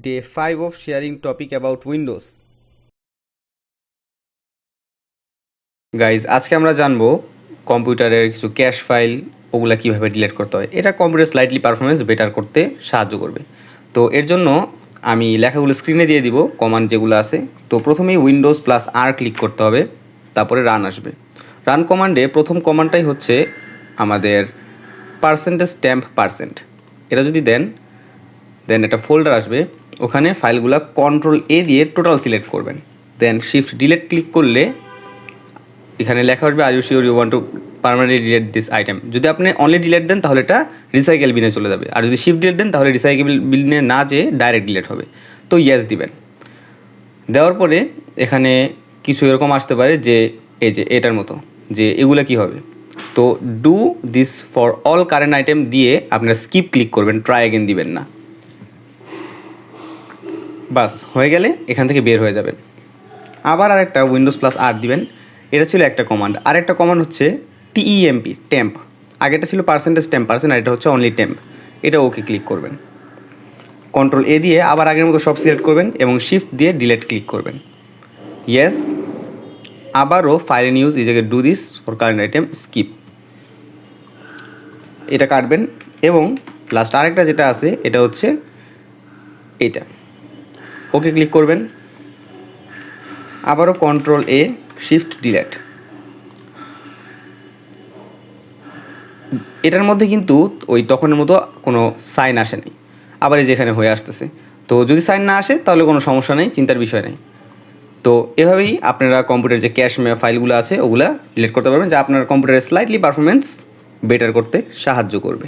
Day 5 of sharing topic about Windows. Guys আজকে আমরা জানবো কম্পিউটারের কিছু ক্যাশ ফাইল ওগুলা কিভাবে ডিলিট করতে হয়। এটা কম্পিউটার স্লাইটলি পারফরমেন্স বেটার করতে সাহায্য করবে। তো এর জন্য আমি লেখাগুলো স্ক্রিনে দিয়ে দিব, কমান্ড যেগুলো আছে। তো প্রথমেই উইন্ডোজ প্লাস আর ক্লিক করতে হবে, তারপরে রান আসবে। রান কমান্ডে প্রথম কমান্ডটাই হচ্ছে আমাদের %temp%। এটা যদি দেন একটা ফোল্ডার আসবে, ওখানে ফাইলগুলো Ctrl+A দিয়ে টোটাল সিলেক্ট করবেন। দেন শিফট ডিলিট ক্লিক করলে এখানে লেখা আসবে are you sure you want to permanently delete this item. যদি আপনি অনলি ডিলিট দেন তাহলে এটা রিসাইকেল বিনে চলে যাবে, আর যদি শিফট ডিলিট দেন তাহলে রিসাইকেল বিনে না যেয়ে ডাইরেক্ট ডিলিট হবে। তো ইয়েস দিবেন। দেওয়ার পরে এখানে কিছু এরকম আসতে পারে যে এই যে এটার মতো, যে এগুলো কি হবে। তো do this for all current item দিয়ে আপনার স্কিপ ক্লিক করবেন, ট্রাই অ্যাগেন দিবেন না। বাস হয়ে গেলে এখান থেকে বের হয়ে যাবেন। আবার আরেকটা উইন্ডোজ প্লাস আর দিবেন। এটা ছিল একটা কমান্ড। আরেকটা কমান্ড হচ্ছে TEMP, টেম্প। আগেটা ছিল %temp%, আর এটা হচ্ছে অনলি টেম্প। এটা ওকে ক্লিক করবেন। Ctrl+A দিয়ে আবার আগের মতো সব সিলেক্ট করবেন এবং শিফট দিয়ে ডিলিট ক্লিক করবেন। ইয়েস। আবারও ফাইল নিউজ এই জায়গায় do this for current item skip, এটা কাটবেন। এবং লাস্ট আরেকটা যেটা আছে এটা হচ্ছে এটা, ওকে ক্লিক করবেন। আবারও Ctrl+A শিফট ডিলিট। এটার মধ্যে কিন্তু ওই তখনের মতো কোনো সাইন আসেনি, আবার এই যেখানে হয়ে আসতেছে। তো যদি সাইন না আসে তাহলে কোনো সমস্যা নেই, চিন্তার বিষয় নেই। তো এভাবেই আপনারা কম্পিউটার যে ক্যাশ ফাইলগুলো আছে ওগুলা ডিলিট করতে পারবেন, যা আপনার কম্পিউটারের স্লাইটলি পারফরমেন্স বেটার করতে সাহায্য করবে।